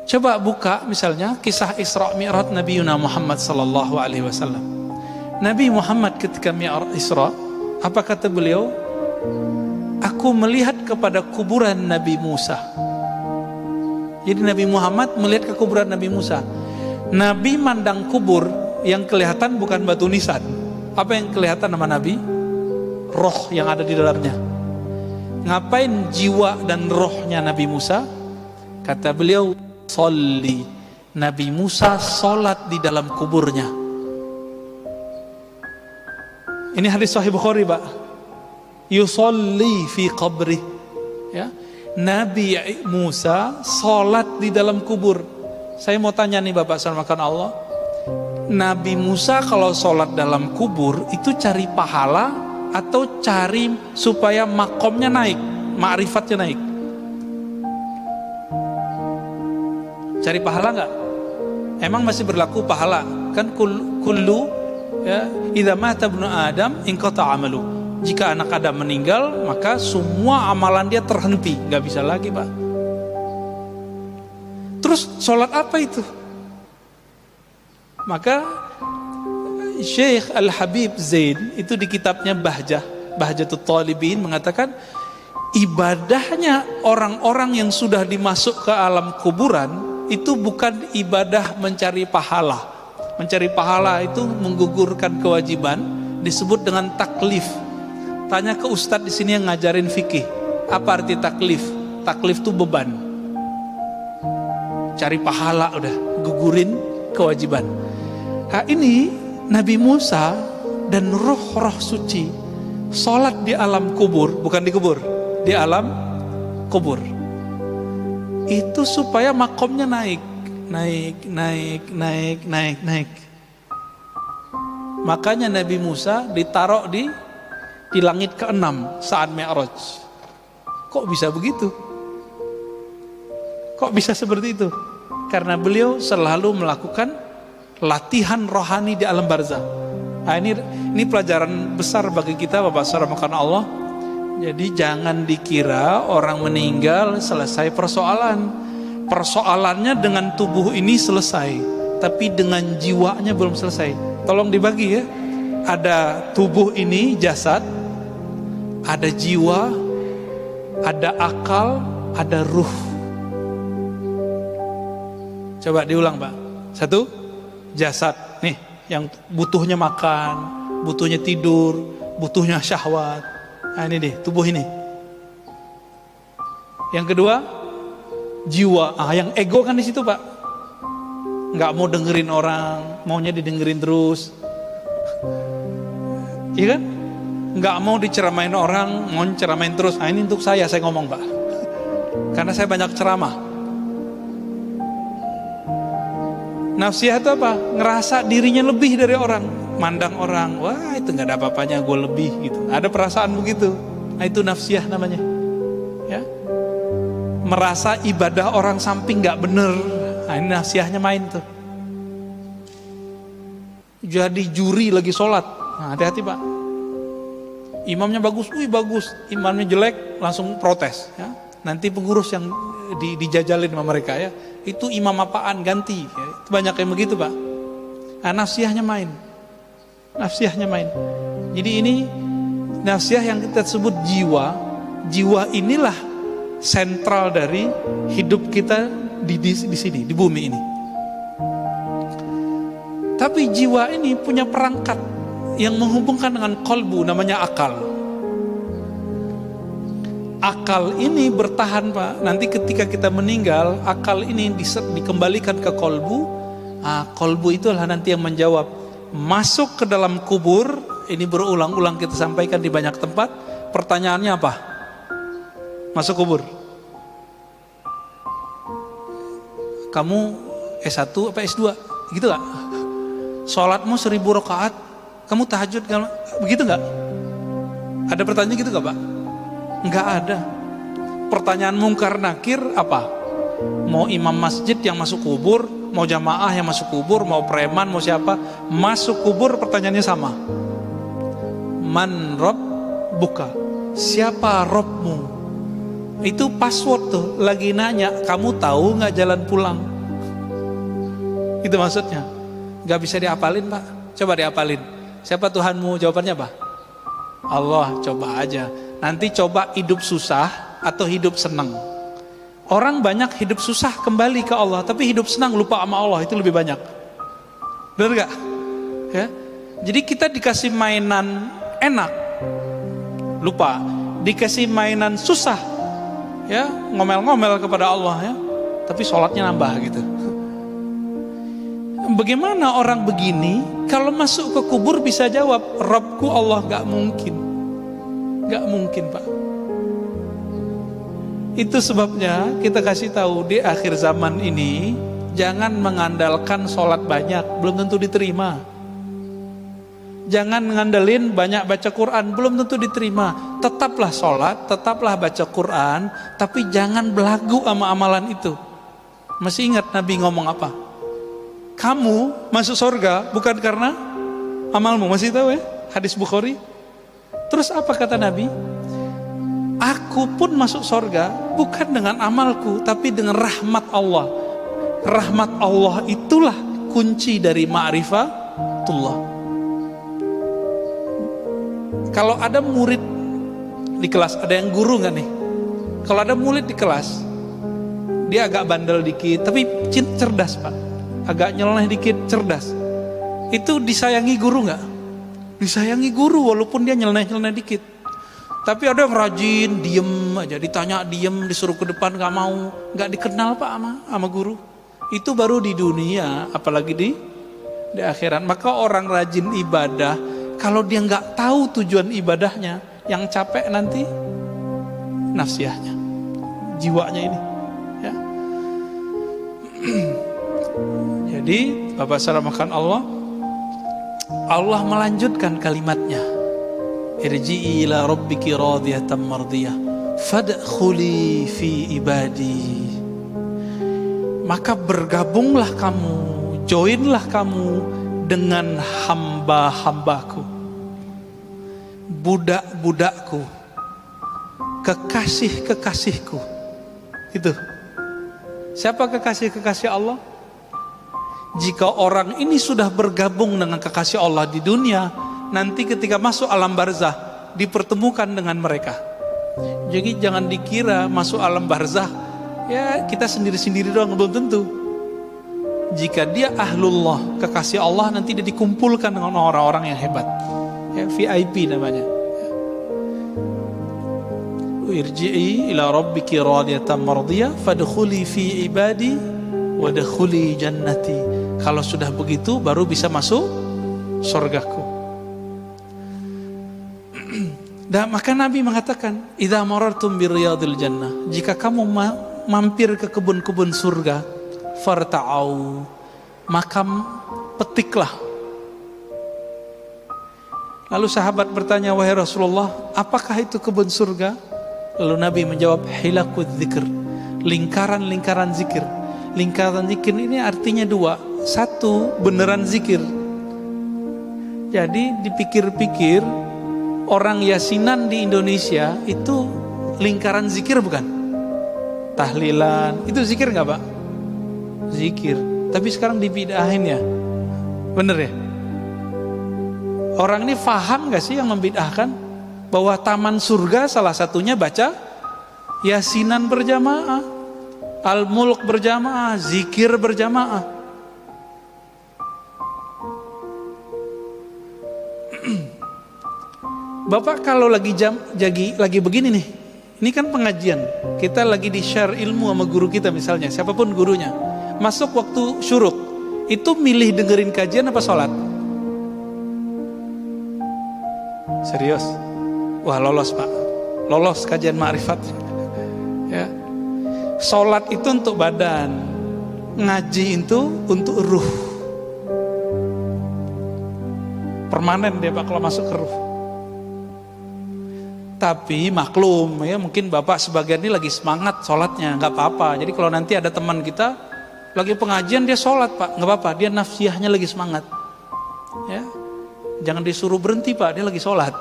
Coba buka misalnya kisah Isra Mi'raj Nabi Muhammad sallallahu alaihi wasallam. Nabi Muhammad ketika Mi'raj Isra, apa kata beliau? Aku melihat kepada kuburan Nabi Musa. Jadi Nabi Muhammad melihat ke kuburan Nabi Musa. Nabi mandang kubur, yang kelihatan bukan batu nisan. Apa yang kelihatan sama Nabi? Roh yang ada di dalamnya. Ngapain jiwa dan rohnya Nabi Musa? Kata beliau, sholli. Nabi Musa sholat di dalam kuburnya. Ini hadis Sahih Bukhari, Pak. Yusolli fi qabri. Ya, Nabi Musa sholat di dalam kubur. Saya mau tanya nih Bapak sarmakan Allah, Nabi Musa kalau sholat dalam kubur itu cari pahala atau cari supaya makomnya naik, ma'rifatnya naik? Cari pahala nggak? Emang masih berlaku pahala? Kan kullu ya, idza mata ibnu Adam inqata amalu. Jika anak Adam meninggal, maka semua amalan dia terhenti, nggak bisa lagi, Pak. Terus sholat apa itu? Maka Syekh Al-Habib Zain itu di kitabnya Bahjatul Talibin mengatakan, ibadahnya orang-orang yang sudah dimasuk ke alam kuburan itu bukan ibadah mencari pahala. Mencari pahala itu menggugurkan kewajiban, disebut dengan taklif. Tanya ke ustadz di sini yang ngajarin fikih, apa arti taklif? Taklif itu beban. Cari pahala udah, gugurin kewajiban. Nah, ini Nabi Musa dan roh-roh suci sholat di alam kubur, bukan di kubur, di alam kubur. Itu supaya makomnya naik. Makanya Nabi Musa ditaruh di langit ke-6 saat Mi'raj. Kok bisa begitu? Kok bisa seperti itu? Karena beliau selalu melakukan latihan rohani di alam barzah. Nah, ini pelajaran besar bagi kita Bapak Saudara makan Allah. Jadi jangan dikira orang meninggal selesai persoalan. Persoalannya dengan tubuh ini selesai, tapi dengan jiwanya belum selesai. Tolong dibagi ya. Ada tubuh ini, jasad, ada jiwa, ada akal, ada ruh. Coba diulang, Pak. Satu, jasad nih yang butuhnya makan, butuhnya tidur, butuhnya syahwat. Nah, ini deh tubuh ini. Yang kedua, jiwa. Yang ego kan di situ, Pak. Nggak mau dengerin orang, maunya didengerin terus. Iya kan? Nggak mau diceramain orang, mau ceramain terus. Nah, ini untuk saya ngomong, Pak. Karena saya banyak ceramah. Nafsiyah itu apa? Ngerasa dirinya lebih dari orang, mandang orang, wah itu nggak ada apa-apanya, gue lebih gitu. Ada perasaan begitu. Nah, itu nafsiyah namanya. Ya, merasa ibadah orang samping nggak bener. Nah, ini nafsiyahnya main tuh. Jadi juri lagi sholat. Nah, hati-hati, Pak. Imamnya bagus, wih bagus. Imamnya jelek, langsung protes. Ya. Nanti pengurus yang dijajalin sama mereka ya. Itu imam apaan, ganti ya. Itu banyak yang begitu, Pak. Nah, nafsiyahnya main. Nafsiyahnya main. Jadi ini nafsiyah yang kita sebut jiwa. Jiwa inilah sentral dari hidup kita di sini, di bumi ini. Tapi jiwa ini punya perangkat yang menghubungkan dengan kolbu, namanya akal. Akal ini bertahan, Pak. Nanti ketika kita meninggal, akal ini dikembalikan ke kolbu. Nah, kolbu itulah nanti yang menjawab. Masuk ke dalam kubur, ini berulang-ulang kita sampaikan di banyak tempat. Pertanyaannya apa? Masuk kubur. Kamu S1 apa S2? Gitu gak? Sholatmu 1000 rakaat, kamu tahajud, begitu gak? Ada pertanyaan gitu gak, Pak? Enggak ada. Pertanyaan mungkar nakir apa? Mau imam masjid yang masuk kubur, mau jamaah yang masuk kubur, mau preman, mau siapa masuk kubur, pertanyaannya sama. Man rabbuka? Siapa Robmu? Itu password tuh. Lagi nanya, kamu tahu nggak jalan pulang? Itu maksudnya. Gak bisa diapalin Pak. Coba diapalin. Siapa Tuhanmu? Jawabannya apa? Allah. Coba aja. Nanti coba hidup susah atau hidup senang. Orang banyak hidup susah kembali ke Allah, tapi hidup senang lupa sama Allah, itu lebih banyak. Benar gak? Ya. Jadi kita dikasih mainan enak, lupa. Dikasih mainan susah, ya ngomel-ngomel kepada Allah, ya. Tapi sholatnya nambah gitu. Bagaimana orang begini kalau masuk ke kubur bisa jawab Rabbku Allah? Gak mungkin. Gak mungkin Pak. Itu sebabnya kita kasih tahu di akhir zaman ini jangan mengandalkan sholat banyak, belum tentu diterima. Jangan ngandelin banyak baca Quran, belum tentu diterima. Tetaplah sholat, tetaplah baca Quran, tapi jangan belagu sama amalan itu. Masih ingat Nabi ngomong apa? Kamu masuk surga bukan karena amalmu, masih tahu ya? Hadis Bukhari. Terus apa kata Nabi? Aku pun masuk surga bukan dengan amalku, tapi dengan rahmat Allah. Rahmat Allah itulah kunci dari ma'rifatullah. Kalau ada murid di kelas, ada yang guru nggak nih? Kalau ada murid di kelas, dia agak bandel dikit, tapi cerdas Pak. Agak nyeleneh dikit, cerdas. Itu disayangi guru nggak? Disayangi guru walaupun dia nyeleneh dikit. Tapi ada yang rajin, diem aja, ditanya diem, disuruh ke depan gak mau, gak dikenal Pak sama guru. Itu baru di dunia, apalagi di akhirat. Maka orang rajin ibadah, kalau dia gak tahu tujuan ibadahnya, yang capek nanti nafsiyahnya, jiwanya ini. Ya. Jadi Bapak salamkan Allah melanjutkan kalimatnya. Irji'i ila rabbiki radiyatan mardiyah fadkhuli fi ibadi. Maka bergabunglah kamu, joinlah kamu dengan hamba-hambaku, budak-budakku, kekasih-kekasihku. Itu. Siapa kekasih-kekasih Allah? Jika orang ini sudah bergabung dengan kekasih Allah di dunia, nanti ketika masuk alam barzah dipertemukan dengan mereka. Jadi jangan dikira masuk alam barzah ya kita sendiri-sendiri doang, belum tentu. Jika dia ahlullah, kekasih Allah, nanti dia dikumpulkan dengan orang-orang yang hebat. Ya, VIP namanya. Irji'i ila rabbiki radiyatan mardiyah fadkhuli fi ibadi wadkhuli jannati. Kalau sudah begitu baru bisa masuk surgaku. Dan maka Nabi mengatakan, idza marartum birriyadil jannah, jika kamu mampir ke kebun-kebun surga, farta'au, maka petiklah. Lalu sahabat bertanya, wahai Rasulullah, apakah itu kebun surga? Lalu Nabi menjawab, hilakul dzikr, lingkaran-lingkaran zikir. Lingkaran zikir ini artinya dua. Satu, beneran zikir. Jadi dipikir-pikir, orang yasinan di Indonesia itu lingkaran zikir bukan? Tahlilan, itu zikir nggak Pak? Zikir. Tapi sekarang dibidahin ya, bener ya? Orang ini paham nggak sih yang membidahkan bahwa taman surga salah satunya baca yasinan berjamaah, al-mulk berjamaah, zikir berjamaah. Bapak kalau lagi begini nih, ini kan pengajian, kita lagi di share ilmu sama guru kita misalnya, siapapun gurunya. Masuk waktu syuruk, itu milih dengerin kajian apa sholat? Serius? Wah lolos Pak, lolos kajian ma'rifat. Ya. Sholat itu untuk badan, ngaji itu untuk ruh. Permanen dia Pak kalau masuk ke ruh. Tapi maklum ya, mungkin Bapak sebagian ini lagi semangat sholatnya, nggak apa-apa. Jadi kalau nanti ada teman kita lagi pengajian dia sholat Pak, nggak apa-apa, dia nafsiyahnya lagi semangat. Ya, jangan disuruh berhenti Pak, dia lagi sholat.